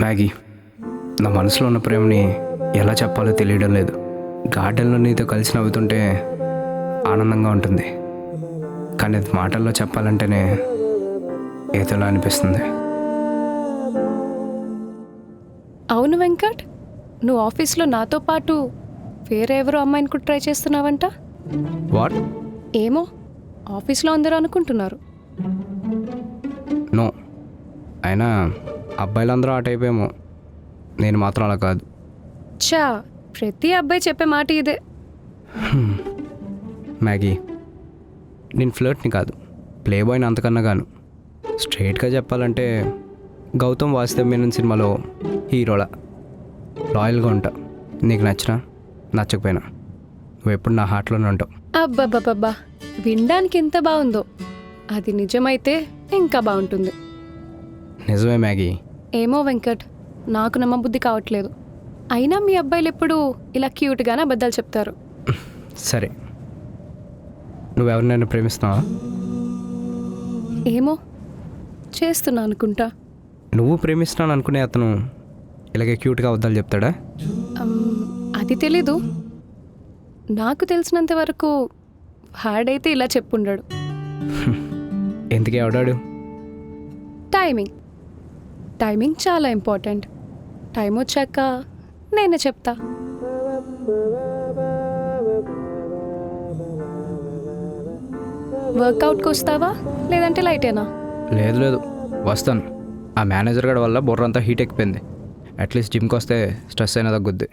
Maggi, నా మనసులో ఉన్న ప్రేమని ఎలా చెప్పాలో తెలియడం లేదు. గార్డెన్లో నీతో కలిసి నవ్వుతుంటే ఆనందంగా ఉంటుంది, కానీ అది మాటల్లో చెప్పాలంటేనే ఏదోలా అనిపిస్తుంది. అవును వెంకట్, నువ్వు ఆఫీస్లో నాతో పాటు వేరే ఎవరో అమ్మాయిని కూడా ట్రై చేస్తున్నావంట. వాట్? ఏమో, ఆఫీస్లో అందరూ అనుకుంటున్నారు. నో, అయినా అబ్బాయిలందరూ ఆ టైప్ ఏమో, నేను మాత్రం అలా కాదు. చా, ప్రతి అబ్బాయి చెప్పే మాట ఇదే. మ్యాగీ, నేను ఫ్లర్ట్ని కాదు, ప్లే బాయ్ని అంతకన్నా గాను. స్ట్రైట్గా చెప్పాలంటే గౌతమ్ వాసుదేవ్ మీనన్ సినిమాలో హీరోలా లాయల్గా ఉంటా. నీకు నచ్చినా నచ్చకపోయినా నువ్వు ఎప్పుడు నా హార్ట్లోనే ఉంటావు. అబ్బబ్బబ్బబ్బా, వినడానికి ఎంత బాగుందో. అది నిజమైతే ఇంకా బాగుంటుంది. నిజమే మ్యాగీ. ఏమో వెంకట్, నాకు నమ్మబుద్ధి కావట్లేదు. అయినా మీ అబ్బాయిలు ఎప్పుడు ఇలా క్యూట్గానే అబద్ధాలు చెప్తారు. సరే, నువ్వెవరినైనా ప్రేమిస్తున్నావా? ఏమో, చేస్తున్నా అనుకుంటా. నువ్వు ప్రేమిస్తున్నాను అనుకునే అతను ఇలాగే క్యూట్గా అబద్ధాలు చెప్తాడా? అది తెలీదు. నాకు తెలిసినంత వరకు వాడైతే ఇలా చెప్పుండాడు. ఎందుకే ఆడాడు? టైమింగ్ టైమింగ్ చాలా ఇంపార్టెంట్. టైం వచ్చాక నేనే చెప్తా. వర్కౌట్కి వస్తావా లేదంటే లైటేనా? లేదు లేదు, వస్తాను. ఆ మేనేజర్ గడి వల్ల బుర్రంతా హీట్ ఎక్కిపోయింది. అట్లీస్ట్ జిమ్కి వస్తే స్ట్రెస్ అయినా తగ్గుద్ది.